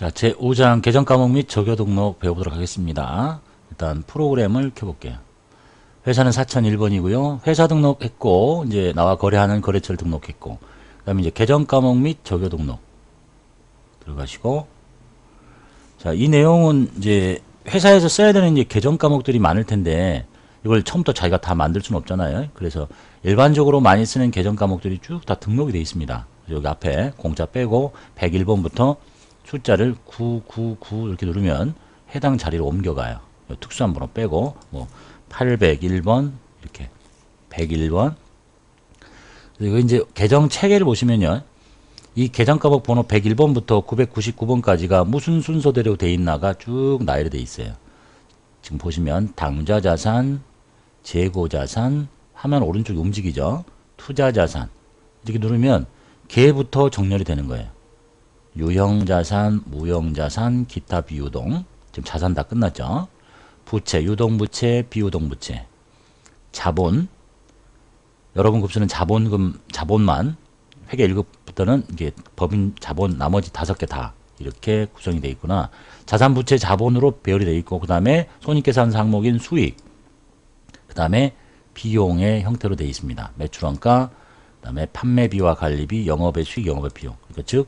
자, 제5장 계정 과목 및 적요 등록 배워보도록 하겠습니다. 일단 프로그램을 켜볼게요. 회사는 4001번이고요. 회사 등록했고, 이제 나와 거래하는 거래처를 등록했고, 그 다음에 이제 계정 과목 및 적요 등록 들어가시고, 자, 이 내용은 이제 회사에서 써야 되는 이제 계정 과목들이 많을 텐데, 이걸 처음부터 자기가 다 만들 수는 없잖아요. 그래서 일반적으로 많이 쓰는 계정 과목들이 쭉 다 등록이 되어 있습니다. 여기 앞에 공짜 빼고 101번부터 숫자를 999 이렇게 누르면 해당 자리로 옮겨가요. 특수한 번호 빼고 뭐 801번 이렇게 101번. 그리고 이제 계정 체계를 보시면요. 이 계정 과목 번호 101번부터 999번까지가 무슨 순서대로 돼 있나가 쭉 나열이 돼 있어요. 지금 보시면 당좌자산, 재고자산, 화면 오른쪽이 움직이죠. 투자자산 이렇게 누르면 개부터 정렬이 되는 거예요. 유형자산, 무형자산, 기타 비유동. 지금 자산 다 끝났죠. 부채, 유동부채, 비유동부채. 자본. 여러분 급수는 자본금, 자본만. 회계 1급부터는 이게 법인 자본 나머지 5개 다 이렇게 구성이 되어 있구나. 자산, 부채, 자본으로 배열이 되어 있고, 그 다음에 손익계산 항목인 수익. 그 다음에 비용의 형태로 되어 있습니다. 매출원가, 그 다음에 판매비와 관리비, 영업의 수익, 영업의 비용. 그러니까 즉,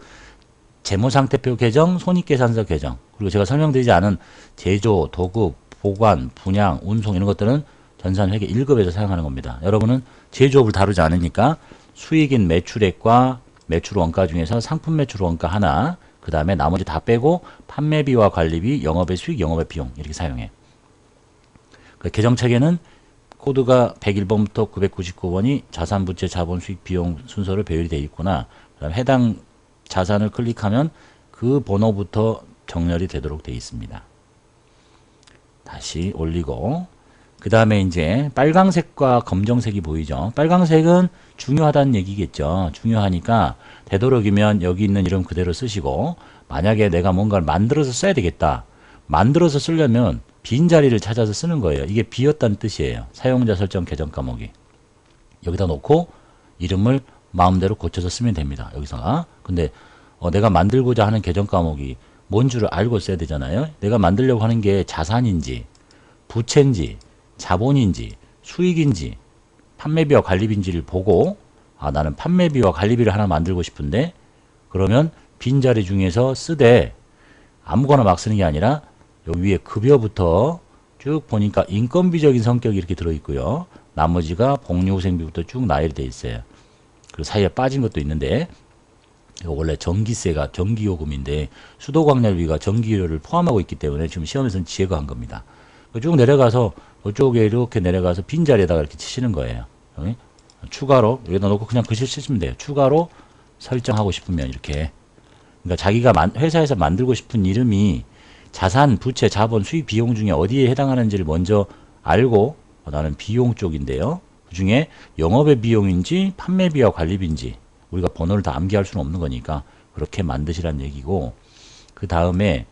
재무상태표 계정, 손익계산서 계정, 그리고 제가 설명드리지 않은 제조, 도급, 보관, 분양, 운송 이런 것들은 전산회계 1급에서 사용하는 겁니다. 여러분은 제조업을 다루지 않으니까 수익인 매출액과 매출원가 중에서 상품 매출원가 하나, 그 다음에 나머지 다 빼고 판매비와 관리비, 영업의 수익, 영업의 비용 이렇게 사용해요. 그 계정체계는 코드가 101번부터 999번이 자산, 부채, 자본, 수익, 비용 순서로 배열이 되어 있구나. 그다음 해당 자산을 클릭하면 그 번호부터 정렬이 되도록 되어 있습니다. 다시 올리고 그 다음에 이제 빨강색과 검정색이 보이죠. 빨강색은 중요하다는 얘기겠죠. 중요하니까 되도록이면 여기 있는 이름 그대로 쓰시고, 만약에 내가 뭔가를 만들어서 써야 되겠다. 만들어서 쓰려면 빈자리를 찾아서 쓰는 거예요. 이게 비었다는 뜻이에요. 사용자 설정 계정 과목이. 여기다 놓고 이름을 마음대로 고쳐서 쓰면 됩니다. 여기서. 근데 내가 만들고자 하는 계정 과목이 뭔 줄을 알고 써야 되잖아요. 내가 만들려고 하는 게 자산인지 부채인지 자본인지 수익인지 판매비와 관리비인지를 보고, 나는 판매비와 관리비를 하나 만들고 싶은데, 그러면 빈자리 중에서 쓰되 아무거나 막 쓰는 게 아니라 여기 위에 급여부터 쭉 보니까 인건비적인 성격이 이렇게 들어있고요. 나머지가 복리후생비부터 쭉 나열이 되어 있어요. 그 사이에 빠진 것도 있는데, 이거 원래 전기세가 전기요금인데 수도광열비가 전기료를 포함하고 있기 때문에 지금 시험에서는 제거한 겁니다. 쭉 내려가서 이쪽에 이렇게 내려가서 빈자리에다가 이렇게 치시는 거예요. 추가로 여기다 놓고 그냥 글씨 쓰시면 돼요. 추가로 설정하고 싶으면 이렇게. 그러니까 자기가 회사에서 만들고 싶은 이름이 자산, 부채, 자본, 수익, 비용 중에 어디에 해당하는지를 먼저 알고, 나는 비용 쪽인데요. 그 중에 영업의 비용인지 판매비와 관리비인지 우리가 번호를 다 암기할 수는 없는 거니까 그렇게 만드시라는 얘기고, 그 다음에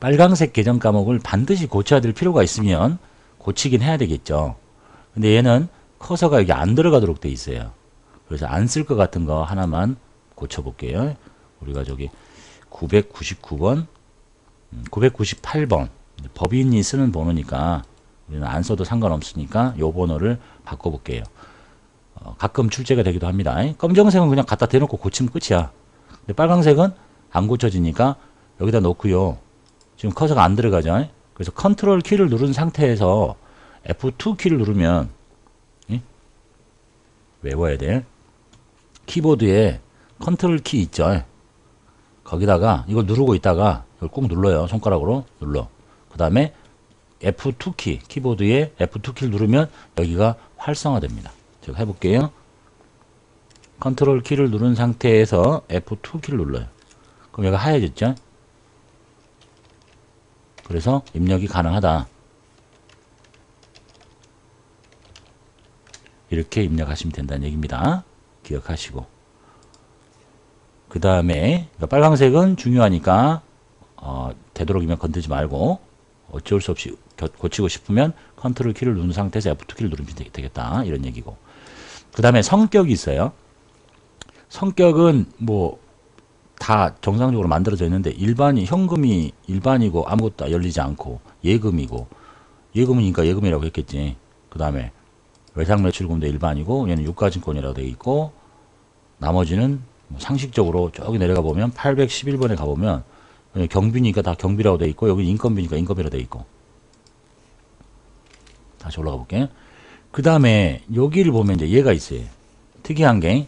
빨강색 계정 과목을 반드시 고쳐야 될 필요가 있으면 고치긴 해야 되겠죠. 근데 얘는 커서가 여기 안 들어가도록 돼 있어요. 그래서 안 쓸 것 같은 거 하나만 고쳐볼게요. 우리가 저기 999번, 998번 법인이 쓰는 번호니까 우리는 안 써도 상관없으니까 요 번호를 바꿔볼게요. 가끔 출제가 되기도 합니다. 검정색은 그냥 갖다 대놓고 고치면 끝이야. 근데 빨강색은 안 고쳐지니까 여기다 놓고요. 지금 커서가 안 들어가죠. 그래서 컨트롤 키를 누른 상태에서 F2 키를 누르면, 외워야 돼. 키보드에 컨트롤 키 있죠. 거기다가 이걸 누르고 있다가 이걸 꾹 눌러요. 손가락으로 눌러. 그 다음에 F2 키, 키보드에 F2 키를 누르면 여기가 활성화됩니다. 제가 해볼게요. 컨트롤 키를 누른 상태에서 F2 키를 눌러요. 그럼 여기가 하얘졌죠? 그래서 입력이 가능하다. 이렇게 입력하시면 된다는 얘기입니다. 기억하시고. 그 다음에 빨강색은 중요하니까 되도록이면 건들지 말고, 어쩔 수 없이 고치고 싶으면 컨트롤 키를 누른 상태에서 F2 키를 누르면 되겠다. 이런 얘기고. 그 다음에 성격이 있어요. 성격은 뭐 다 정상적으로 만들어져 있는데 현금이 일반이고 아무것도 열리지 않고 예금이고 예금이니까 예금이라고 했겠지. 그 다음에 외상매출금도 일반이고 얘는 유가증권이라고 되어 있고 나머지는 뭐 상식적으로 저기 내려가 보면 811번에 가보면 경비니까 다 경비라고 되어 있고 여기 인건비니까 인건비라고 되어 있고 다시 올라가 볼게. 그 다음에 여기를 보면 이제 얘가 있어요. 특이한 게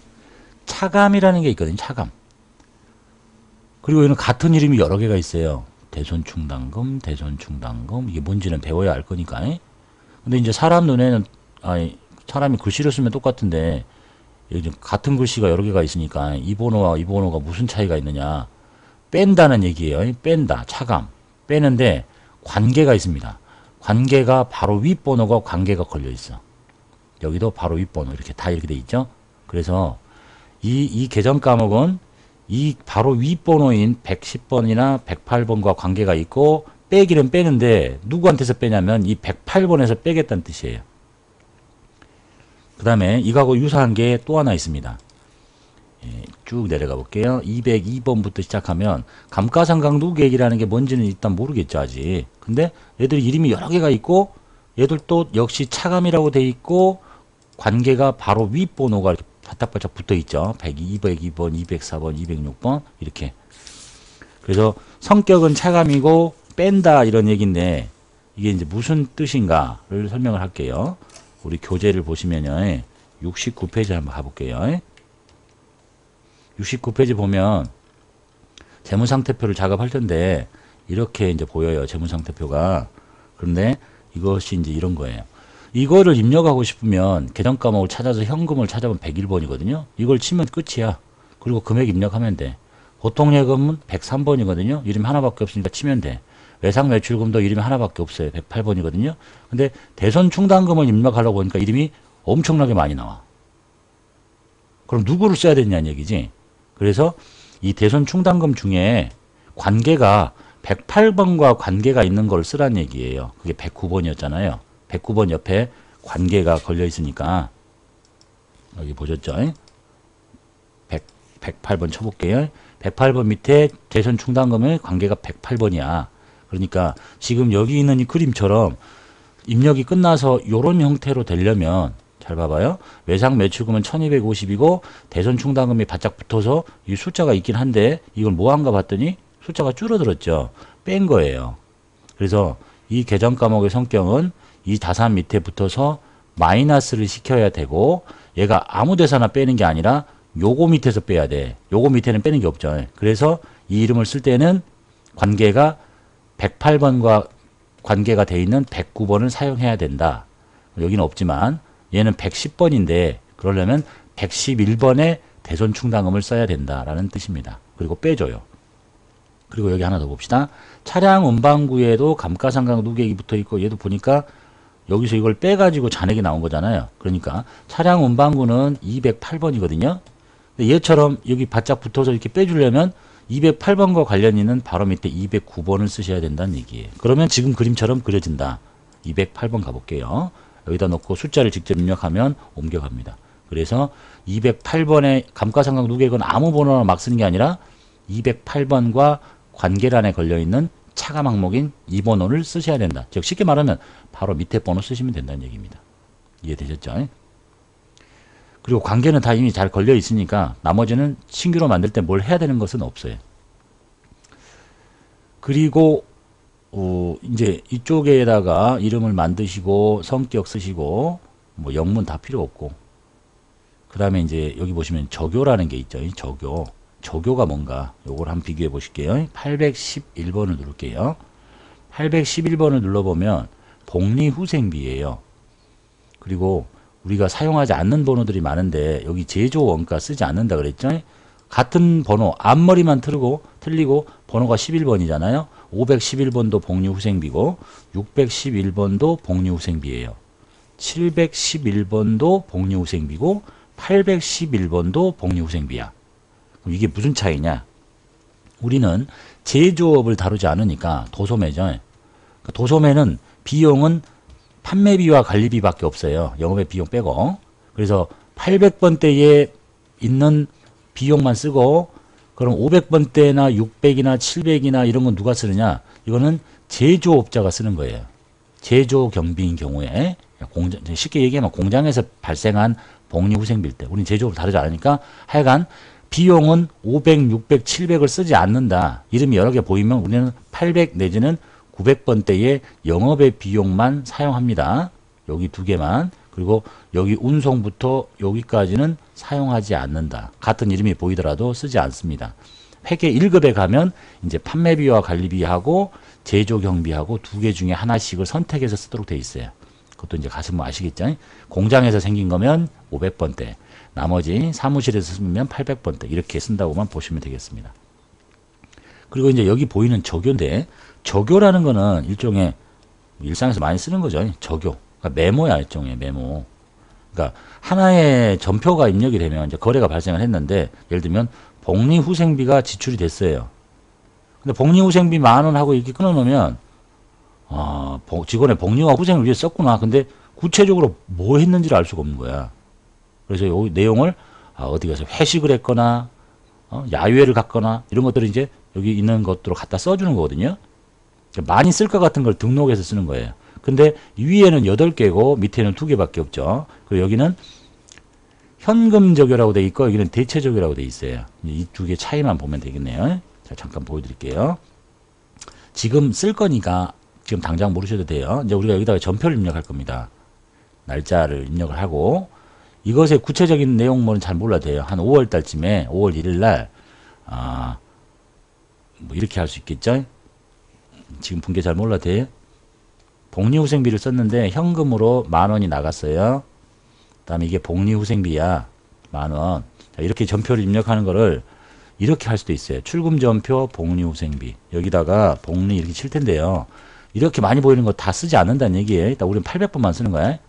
차감이라는 게 있거든요. 차감. 그리고 얘는 같은 이름이 여러 개가 있어요. 대손충당금, 대손충당금. 이게 뭔지는 배워야 알 거니까. 근데 이제 사람 눈에는 사람이 글씨를 쓰면 똑같은데 같은 글씨가 여러 개가 있으니까 이 번호와 이 번호가 무슨 차이가 있느냐. 뺀다는 얘기예요. 뺀다. 차감. 빼는데 관계가 있습니다. 관계가 바로 윗번호가 관계가 걸려 있어. 여기도 바로 윗번호 이렇게 다 이렇게 돼 있죠. 그래서 이 계정 과목은 이 바로 윗번호인 110번이나 108번과 관계가 있고 빼기는 빼는데 누구한테서 빼냐면 이 108번에서 빼겠다는 뜻이에요. 그 다음에 이거하고 유사한 게 또 하나 있습니다. 쭉 내려가 볼게요. 202번부터 시작하면 감가상각누계액이라는 게 뭔지는 일단 모르겠죠 아직. 근데 얘들 이름이 여러 개가 있고 얘들도 역시 차감이라고 돼 있고 관계가 바로 윗번호가 이렇게 바짝바짝 붙어 있죠. 202번, 204번, 206번 이렇게. 그래서 성격은 차감이고 뺀다 이런 얘기인데 이게 이제 무슨 뜻인가를 설명을 할게요. 우리 교재를 보시면요. 69페이지 한번 가볼게요. 69페이지 보면 재무상태표를 작업할 텐데 이렇게 이제 보여요. 재무상태표가. 그런데 이것이 이제 이런 거예요. 이거를 입력하고 싶으면 계정 과목을 찾아서 현금을 찾아보면 101번이거든요. 이걸 치면 끝이야. 그리고 금액 입력하면 돼. 보통 예금은 103번이거든요. 이름이 하나밖에 없으니까 치면 돼. 외상매출금도 이름이 하나밖에 없어요. 108번이거든요. 근데 대손충당금을 입력하려고 하니까 이름이 엄청나게 많이 나와. 그럼 누구를 써야 되냐는 얘기지. 그래서 이 대손충당금 중에 관계가 108번과 관계가 있는 걸 쓰란 얘기예요. 그게 109번이었잖아요. 109번 옆에 관계가 걸려 있으니까 여기 보셨죠? 108번 쳐볼게요. 108번 밑에 대손충당금의 관계가 108번이야. 그러니까 지금 여기 있는 이 그림처럼 입력이 끝나서 이런 형태로 되려면 잘 봐봐요. 외상매출금은 1250이고 대손충당금이 바짝 붙어서 이 숫자가 있긴 한데 이걸 뭐 한가 봤더니 숫자가 줄어들었죠. 뺀 거예요. 그래서 이 계정 과목의 성격은 이 다산 밑에 붙어서 마이너스를 시켜야 되고 얘가 아무 데서나 빼는 게 아니라 요거 밑에서 빼야 돼. 요거 밑에는 빼는 게 없죠. 그래서 이 이름을 쓸 때는 관계가 108번과 관계가 돼 있는 109번을 사용해야 된다. 여기는 없지만 얘는 110번인데 그러려면 111번에 대손충당금을 써야 된다라는 뜻입니다. 그리고 빼줘요. 그리고 여기 하나 더 봅시다. 차량 운반구에도 감가상각 누계액이 붙어 있고 얘도 보니까 여기서 이걸 빼가지고 잔액이 나온 거잖아요. 그러니까 차량 운반구는 208번이거든요. 근데 얘처럼 여기 바짝 붙어서 이렇게 빼주려면 208번과 관련 있는 바로 밑에 209번을 쓰셔야 된다는 얘기예요. 그러면 지금 그림처럼 그려진다. 208번 가볼게요. 여기다 놓고 숫자를 직접 입력하면 옮겨갑니다. 그래서 208번의 감가상각 누계액은 아무 번호나 막 쓰는 게 아니라 208번과 관계란에 걸려있는 차감 항목인 2번호를 쓰셔야 된다. 즉 쉽게 말하면 바로 밑에 번호 쓰시면 된다는 얘기입니다. 이해되셨죠? 그리고 관계는 다 이미 잘 걸려 있으니까 나머지는 신규로 만들 때 뭘 해야 되는 것은 없어요. 그리고 이제 이쪽에다가 이름을 만드시고 성격 쓰시고 뭐 영문 다 필요 없고 그 다음에 이제 여기 보시면 적요라는 게 있죠. 적요. 적요가 뭔가 요걸 한번 비교해 보실게요. 811번을 누를게요. 811번을 눌러보면 복리후생비예요. 그리고 우리가 사용하지 않는 번호들이 많은데 여기 제조 원가 쓰지 않는다 그랬죠. 같은 번호 앞머리만 틀리고 번호가 11번이잖아요. 511번도 복리후생비고 611번도 복리후생비예요. 711번도 복리후생비고 811번도 복리후생비야. 그럼 이게 무슨 차이냐? 우리는 제조업을 다루지 않으니까 도소매죠. 그러니까 도소매는 비용은 판매비와 관리비밖에 없어요. 영업의 비용 빼고. 그래서 800번대에 있는 비용만 쓰고 그럼 500번대나 600이나 700이나 이런 건 누가 쓰느냐? 이거는 제조업자가 쓰는 거예요. 제조 경비인 경우에 쉽게 얘기하면 공장에서 발생한 복리후생비일 때 우리는 제조업을 다르지 않으니까 하여간 비용은 500, 600, 700을 쓰지 않는다. 이름이 여러 개 보이면 우리는 800 내지는 900번대의 영업의 비용만 사용합니다. 여기 두 개만. 그리고 여기 운송부터 여기까지는 사용하지 않는다. 같은 이름이 보이더라도 쓰지 않습니다. 회계 1급에 가면 이제 판매비와 관리비하고 제조 경비하고 두 개 중에 하나씩을 선택해서 쓰도록 돼 있어요. 그것도 이제 가시면 아시겠죠? 공장에서 생긴 거면 500번대, 나머지 사무실에서 쓰면 800번대 이렇게 쓴다고만 보시면 되겠습니다. 그리고 이제 여기 보이는 적요인데 적요라는 거는 일종의 일상에서 많이 쓰는 거죠. 적요. 그러니까 메모야, 일종의 메모. 그러니까 하나의 전표가 입력이 되면 이제 거래가 발생을 했는데 예를 들면 복리후생비가 지출이 됐어요. 근데 복리후생비 10,000원 하고 이렇게 끊어놓으면 직원의 복리와 후생을 위해 썼구나. 근데 구체적으로 뭐 했는지를 알 수가 없는 거야. 그래서 이 내용을 어디 가서 회식을 했거나 야유회를 갔거나 이런 것들을 이제 여기 있는 것들로 갖다 써주는 거거든요. 많이 쓸 것 같은 걸 등록해서 쓰는 거예요. 근데 위에는 8개고 밑에는 2개밖에 없죠. 그리고 여기는 현금 적요라고 돼 있고 여기는 대체 적요라고 돼 있어요. 이 두 개 차이만 보면 되겠네요. 자, 잠깐 보여드릴게요. 지금 쓸 거니까 지금 당장 모르셔도 돼요. 이제 우리가 여기다가 전표를 입력할 겁니다. 날짜를 입력을 하고 이것의 구체적인 내용물은 잘 몰라도 돼요. 한 5월 달쯤에 5월 1일 날 뭐 이렇게 할 수 있겠죠. 지금 분 게 잘 몰라도 돼요. 복리후생비를 썼는데 현금으로 10,000원이 나갔어요. 그 다음에 이게 복리후생비야. 10,000원. 자, 이렇게 전표를 입력하는 거를 이렇게 할 수도 있어요. 출금전표 복리후생비. 여기다가 복리 이렇게 칠 텐데요. 이렇게 많이 보이는 거 다 쓰지 않는다는 얘기예요. 일단 우리는 800번만 쓰는 거야.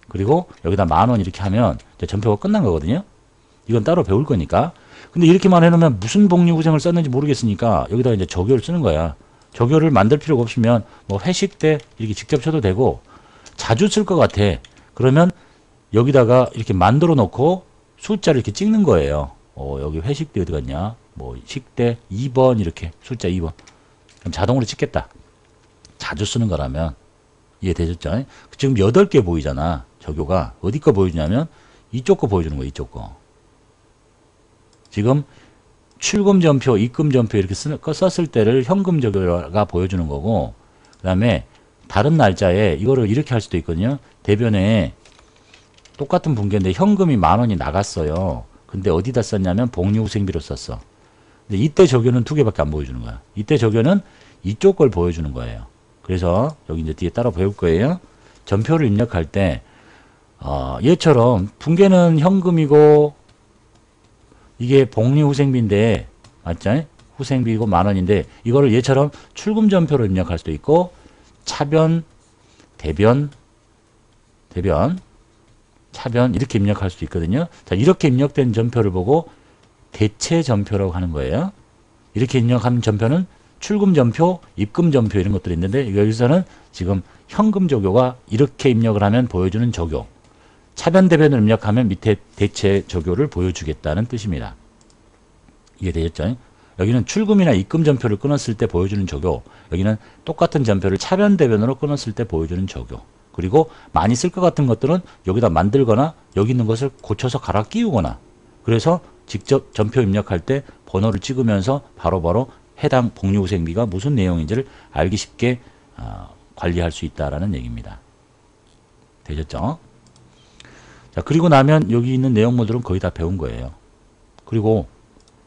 그리고 여기다 10,000원 이렇게 하면 이제 전표가 끝난 거거든요. 이건 따로 배울 거니까. 근데 이렇게만 해놓으면 무슨 복리후생을 썼는지 모르겠으니까 여기다 이제 적요를 쓰는 거야. 적요를 만들 필요가 없으면 뭐 회식 때 이렇게 직접 쳐도 되고 자주 쓸 것 같아. 그러면 여기다가 이렇게 만들어 놓고 숫자를 이렇게 찍는 거예요. 여기 회식 때 어디 갔냐? 뭐 식대 2번 이렇게 숫자 2번. 그럼 자동으로 찍겠다. 자주 쓰는 거라면 이해되셨죠? 지금 8개 보이잖아. 적요가 어디 거 보여주냐면 이쪽 거 보여주는 거야. 이쪽 거. 지금 출금전표, 입금전표 이렇게 썼을 때를 현금적요가 보여주는 거고 그 다음에 다른 날짜에 이거를 이렇게 할 수도 있거든요. 대변에 똑같은 분계인데 현금이 10,000원이 나갔어요. 근데 어디다 썼냐면 복리후생비로 썼어. 근데 이때 적요는 2개밖에 안 보여주는 거야. 이때 적요는 이쪽 걸 보여주는 거예요. 그래서 여기 이제 뒤에 따라 배울 거예요. 전표를 입력할 때 얘처럼 분계는 현금이고 이게 복리후생비인데 맞죠? 후생비고 10,000원인데 이거를 얘처럼 출금전표로 입력할 수도 있고 차변, 대변, 차변 이렇게 입력할 수도 있거든요. 자, 이렇게 입력된 전표를 보고 대체 전표라고 하는 거예요. 이렇게 입력한 전표는 출금전표, 입금전표 이런 것들이 있는데 여기서는 지금 현금적요가 이렇게 입력을 하면 보여주는 적요. 차변, 대변을 입력하면 밑에 대체 적요를 보여주겠다는 뜻입니다. 이해되셨죠? 여기는 출금이나 입금 전표를 끊었을 때 보여주는 적요. 여기는 똑같은 전표를 차변, 대변으로 끊었을 때 보여주는 적요. 그리고 많이 쓸 것 같은 것들은 여기다 만들거나 여기 있는 것을 고쳐서 갈아 끼우거나 그래서 직접 전표 입력할 때 번호를 찍으면서 바로바로 해당 복리후생비가 무슨 내용인지를 알기 쉽게 관리할 수 있다라는 얘기입니다. 되셨죠? 자, 그리고 나면 여기 있는 내용물들은 거의 다 배운 거예요. 그리고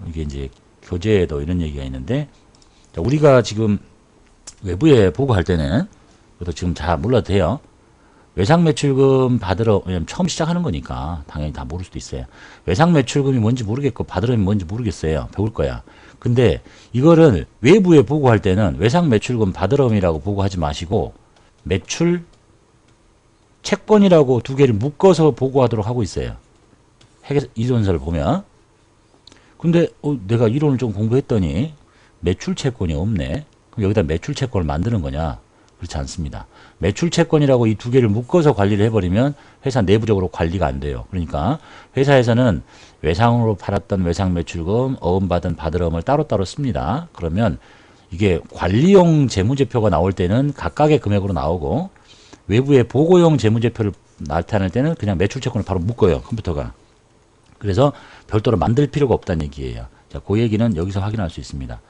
이게 이제 교재에도 이런 얘기가 있는데, 자, 우리가 지금 외부에 보고할 때는, 이것도 지금 잘 몰라도 돼요. 외상매출금 받으러, 왜냐면 처음 시작하는 거니까 당연히 다 모를 수도 있어요. 외상매출금이 뭔지 모르겠고 받으러면 뭔지 모르겠어요. 배울 거야. 근데 이거를 외부에 보고할 때는 외상매출금 받으러이라고 보고하지 마시고 매출 채권이라고 두 개를 묶어서 보고하도록 하고 있어요. 이론서를 보면. 근데 내가 이론을 좀 공부했더니 매출 채권이 없네. 그럼 여기다 매출 채권을 만드는 거냐? 그렇지 않습니다. 매출 채권이라고 이 두 개를 묶어서 관리를 해버리면 회사 내부적으로 관리가 안 돼요. 그러니까 회사에서는 외상으로 팔았던 외상 매출금, 어음받은 받으름을 따로따로 씁니다. 그러면 이게 관리용 재무제표가 나올 때는 각각의 금액으로 나오고 외부에 보고용 재무제표를 나타낼 때는 그냥 매출 채권을 바로 묶어요. 컴퓨터가. 그래서 별도로 만들 필요가 없다는 얘기예요. 자, 그 얘기는 여기서 확인할 수 있습니다.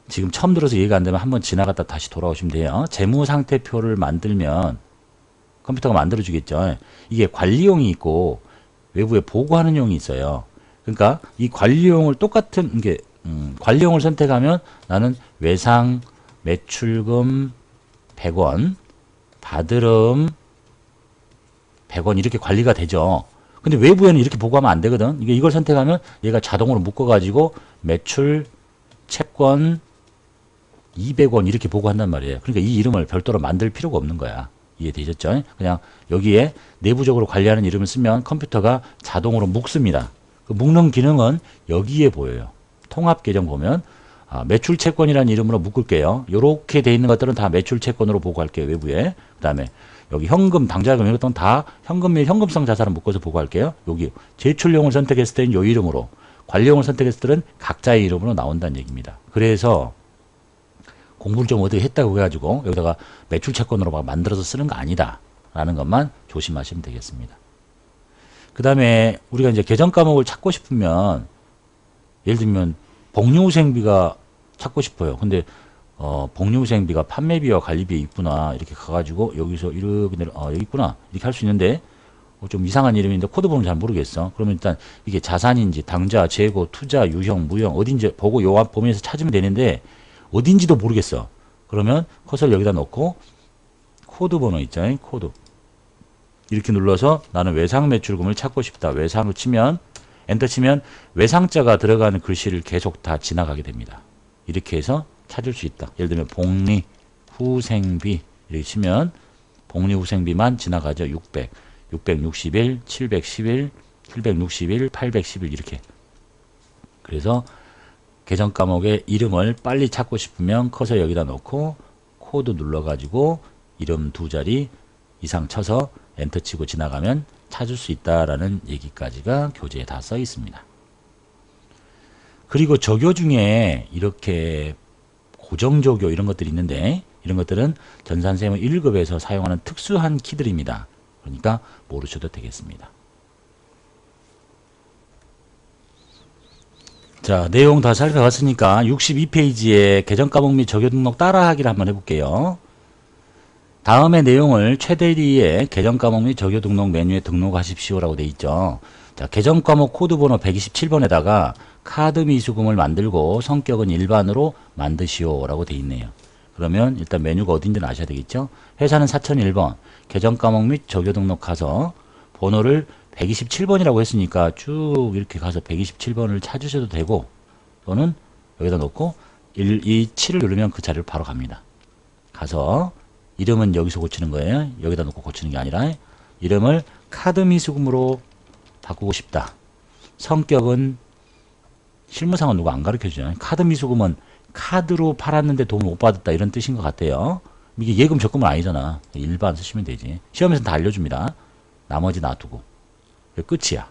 지금 처음 들어서 이해가 안 되면 한번 지나갔다 다시 돌아오시면 돼요. 재무상태표를 만들면 컴퓨터가 만들어주겠죠. 이게 관리용이 있고 외부에 보고하는 용이 있어요. 그러니까 이 관리용을 똑같은 게 관리용을 선택하면 나는 외상 매출금 100원 받으름 100원 이렇게 관리가 되죠. 근데 외부에는 이렇게 보고하면 안 되거든. 이걸 선택하면 얘가 자동으로 묶어가지고 매출 채권 200원 이렇게 보고한단 말이에요. 그러니까 이 이름을 별도로 만들 필요가 없는 거야. 이해되셨죠? 그냥 여기에 내부적으로 관리하는 이름을 쓰면 컴퓨터가 자동으로 묶습니다. 그 묶는 기능은 여기에 보여요. 통합계정 보면 매출 채권이라는 이름으로 묶을게요. 이렇게 돼 있는 것들은 다 매출 채권으로 보고할게요. 외부에. 그 다음에 여기 현금, 당좌금 이런 것들은 다 현금 및 현금성 자산을 묶어서 보고할게요. 여기 제출용을 선택했을 때는 이 이름으로, 관리용을 선택했을 때는 각자의 이름으로 나온다는 얘기입니다. 그래서 공부를 좀 어디 했다고 해가지고 여기다가 매출 채권으로 막 만들어서 쓰는 거 아니다 라는 것만 조심하시면 되겠습니다. 그 다음에 우리가 이제 계정 과목을 찾고 싶으면 예를 들면 복리후생비가 찾고 싶어요. 근데 복리후생비가 판매비와 관리비에 있구나 이렇게 가가지고 여기서 이렇게 내려 여기 있구나 이렇게 할 수 있는데 좀 이상한 이름인데 코드 번호는 잘 모르겠어. 그러면 일단 이게 자산인지 당좌, 재고, 투자, 유형, 무형 어딘지 보고 요 앞 범위에서 찾으면 되는데 어딘지도 모르겠어. 그러면 커서를 여기다 넣고 코드 번호 있죠. 코드 이렇게 눌러서 나는 외상 매출금을 찾고 싶다. 외상을 치면 엔터 치면 외상자가 들어가는 글씨를 계속 다 지나가게 됩니다. 이렇게 해서 찾을 수 있다. 예를 들면 복리후생비 이렇게 치면 복리후생비만 지나가죠. 600, 661, 711, 761, 811 이렇게. 그래서 계정 과목의 이름을 빨리 찾고 싶으면 커서 여기다 놓고 코드 눌러가지고 이름 두 자리 이상 쳐서 엔터 치고 지나가면 찾을 수 있다라는 얘기까지가 교재에 다 써 있습니다. 그리고 조교 중에 이렇게 고정조교 이런 것들이 있는데 이런 것들은 전산세무 1급에서 사용하는 특수한 키들입니다. 그러니까 모르셔도 되겠습니다. 자, 내용 다 살펴봤으니까 62페이지에 계정 과목 및 조교 등록 따라하기를 한번 해볼게요. 다음의 내용을 최대리의 계정 과목 및 조교 등록 메뉴에 등록하십시오라고 돼 있죠. 자, 계정 과목 코드 번호 127번에다가 카드 미수금을 만들고 성격은 일반으로 만드시오라고 돼 있네요. 그러면 일단 메뉴가 어딘지는 아셔야 되겠죠. 회사는 4001번, 계정 과목 및 조교 등록 가서 번호를 127번이라고 했으니까 쭉 이렇게 가서 127번을 찾으셔도 되고 또는 여기다 놓고 127을 누르면 그 자리로 바로 갑니다. 가서 이름은 여기서 고치는 거예요. 여기다 놓고 고치는 게 아니라 이름을 카드 미수금으로 바꾸고 싶다. 성격은 실무상은 누가 안 가르쳐주잖아요. 카드 미수금은 카드로 팔았는데 돈을 못 받았다 이런 뜻인 것 같아요. 이게 예금 적금은 아니잖아. 일반 쓰시면 되지. 시험에서는 다 알려줍니다. 나머지 놔두고. 끝이야.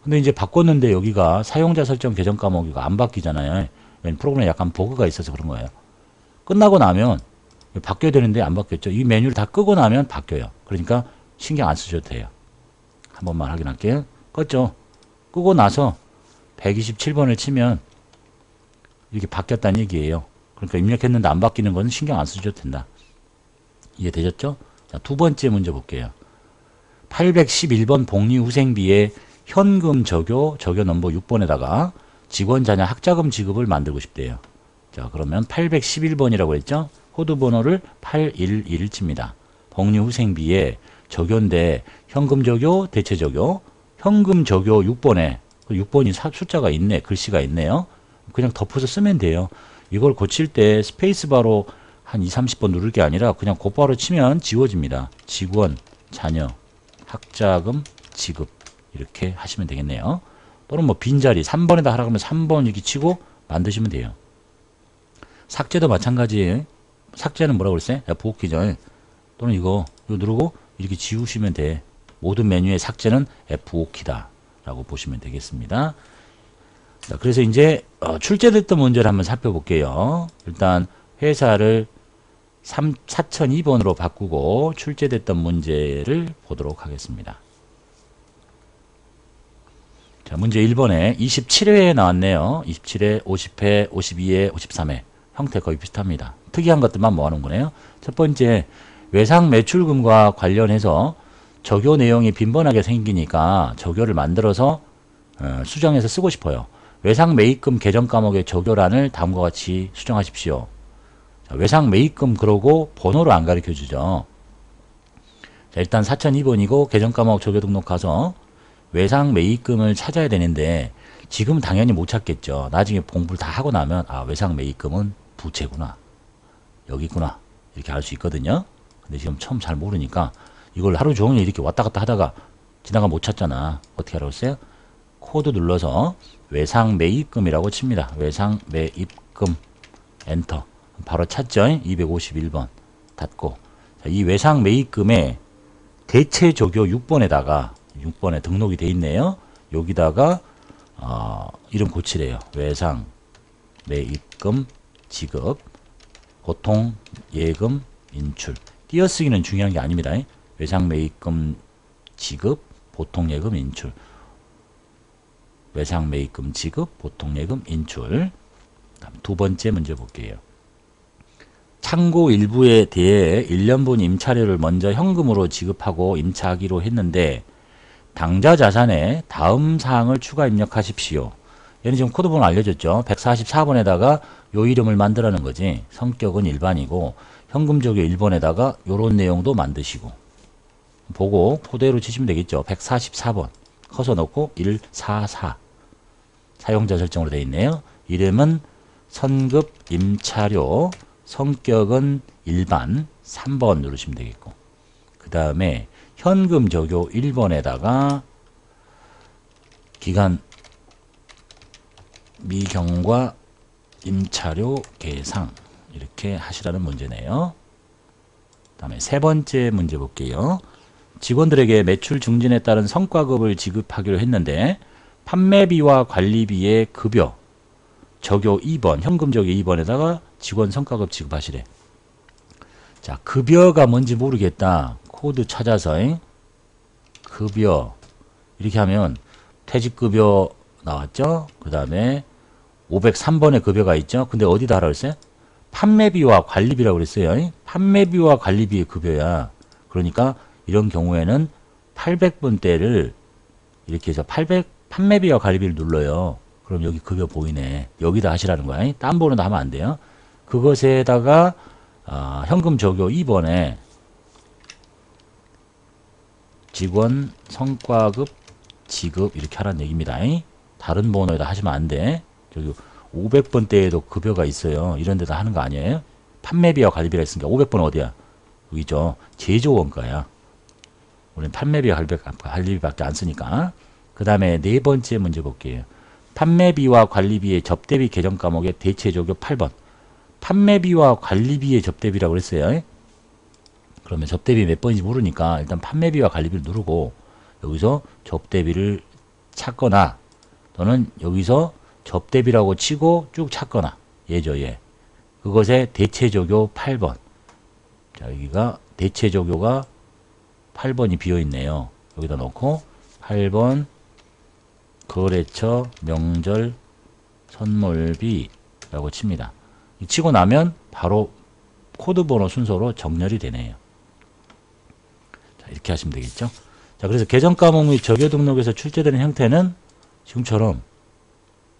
근데 이제 바꿨는데 여기가 사용자 설정 계정 과목이가 안 바뀌잖아요. 프로그램에 약간 버그가 있어서 그런 거예요. 끝나고 나면 바뀌어야 되는데 안 바뀌었죠. 이 메뉴를 다 끄고 나면 바뀌어요. 그러니까 신경 안 쓰셔도 돼요. 한 번만 확인할게요. 껐죠. 끄고 나서 127번을 치면 이렇게 바뀌었다는 얘기예요. 그러니까 입력했는데 안 바뀌는 건 신경 안 쓰셔도 된다. 이해되셨죠? 자, 두 번째 문제 볼게요. 811번 복리후생비에 현금 적요 넘버 6번에다가 직원 자녀 학자금 지급을 만들고 싶대요. 자, 그러면 811번이라고 했죠? 코드 번호를 811 칩니다. 복리후생비에 적요인데 현금 적요, 대체 적요, 현금 적요 6번에 6번이 숫자가 있네, 글씨가 있네요. 그냥 덮어서 쓰면 돼요. 이걸 고칠 때 스페이스바로 한 20, 30번 누를 게 아니라 그냥 곧바로 치면 지워집니다. 직원, 자녀, 학자금, 지급 이렇게 하시면 되겠네요. 또는 뭐 빈자리 3번에다 하라고 하면 3번 이렇게 치고 만드시면 돼요. 삭제도 마찬가지예요. 삭제는 뭐라고 그랬어요? F5키죠. 또는 이거 누르고 이렇게 지우시면 돼. 모든 메뉴의 삭제는 F5키다 라고 보시면 되겠습니다. 자, 그래서 이제 출제됐던 문제를 한번 살펴볼게요. 일단 회사를 4002번으로 바꾸고 출제됐던 문제를 보도록 하겠습니다. 자, 문제 1번에 27회에 나왔네요. 27회, 50회, 52회, 53회. 형태 거의 비슷합니다. 특이한 것들만 모아놓은 거네요. 첫 번째, 외상 매출금과 관련해서 적요 내용이 빈번하게 생기니까 적요를 만들어서 수정해서 쓰고 싶어요. 외상 매입금 계정 과목의 적요란을 다음과 같이 수정하십시오. 자, 외상 매입금 그러고 번호를 안 가르쳐 주죠. 자, 일단 4002번이고 계정 과목 적요 등록 가서 외상 매입금을 찾아야 되는데 지금 당연히 못 찾겠죠. 나중에 공부를 다 하고 나면 아, 외상 매입금은 부채구나. 여기 있구나. 이렇게 알 수 있거든요. 근데 지금 처음 잘 모르니까 이걸 하루 종일 이렇게 왔다 갔다 하다가 지나가 못 찾잖아. 어떻게 알았어요? 코드 눌러서 외상 매입금이라고 칩니다. 외상 매입금 엔터. 바로 찾죠. 251번 닫고. 자, 이 외상 매입금에 대체 적요 6번에 등록이 돼 있네요. 여기다가 이름 고치래요. 외상 매입금 지급 보통 예금 인출. 띄어쓰기는 중요한 게 아닙니다. 외상 매입금 지급 보통 예금 인출. 외상 매입금 지급 보통 예금 인출. 다음 두 번째 문제 볼게요. 창고 일부에 대해 1년분 임차료를 먼저 현금으로 지급하고 임차하기로 했는데 당좌 자산에 다음 사항을 추가 입력하십시오. 얘는 지금 코드번호 알려줬죠. 144번에다가 요 이름을 만들라는 거지. 성격은 일반이고 현금 적요 1번에다가 요런 내용도 만드시고 보고 그대로 치시면 되겠죠. 144번 커서 넣고 144 사용자 설정으로 되어 있네요. 이름은 선급 임차료, 성격은 일반 3번 누르시면 되겠고 그 다음에 현금 적요 1번에다가 기간 미경과 임차료 계상 이렇게 하시라는 문제네요. 다음에 세 번째 문제 볼게요. 직원들에게 매출 증진에 따른 성과급을 지급하기로 했는데 판매비와 관리비의 급여 적요 2번 현금 적요 2번에다가 직원 성과급 지급하시래. 자, 급여가 뭔지 모르겠다. 코드 찾아서 급여 이렇게 하면 퇴직급여 나왔죠. 그 다음에 503번에 급여가 있죠. 근데 어디다 하라고 했어요? 판매비와 관리비라고 그랬어요. 판매비와 관리비의 급여야. 그러니까 이런 경우에는 800번대를 이렇게 해서 판매비와 관리비를 눌러요. 그럼 여기 급여 보이네. 여기다 하시라는 거야. 딴 번호도 하면 안 돼요. 그것에다가 현금 적요 2번에 직원 성과급 지급 이렇게 하라는 얘기입니다. 다른 번호에다 하시면 안 돼. 저기 500번대에도 급여가 있어요. 이런 데다 하는 거 아니에요? 판매비와 관리비가 있으니까 500번 어디야? 여기죠. 제조원가야. 우리는 판매비와 관리비밖에 안 쓰니까. 그 다음에 네 번째 문제 볼게요. 판매비와 관리비의 접대비 계정 과목의 대체 적요 8번. 판매비와 관리비의 접대비라고 그랬어요. 그러면 접대비 몇 번인지 모르니까 일단 판매비와 관리비를 누르고 여기서 접대비를 찾거나 또는 여기서 접대비라고 치고 쭉 찾거나 얘죠, 얘. 그것의 대체 적요 8번. 자, 여기가 대체 적요가 8번이 비어 있네요. 여기다 넣고 8번 거래처 명절 선물비라고 칩니다. 치고 나면 바로 코드 번호 순서로 정렬이 되네요. 자, 이렇게 하시면 되겠죠. 자, 그래서 계정 과목 및 적요 등록에서 출제되는 형태는 지금처럼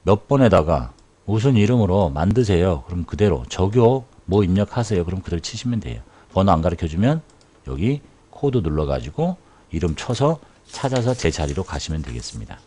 몇 번에다가 무슨 이름으로 만드세요. 그럼 그대로 적요 뭐 입력하세요. 그럼 그대로 치시면 돼요. 번호 안 가르쳐 주면 여기 코드 눌러 가지고 이름 쳐서 찾아서 제 자리로 가시면 되겠습니다.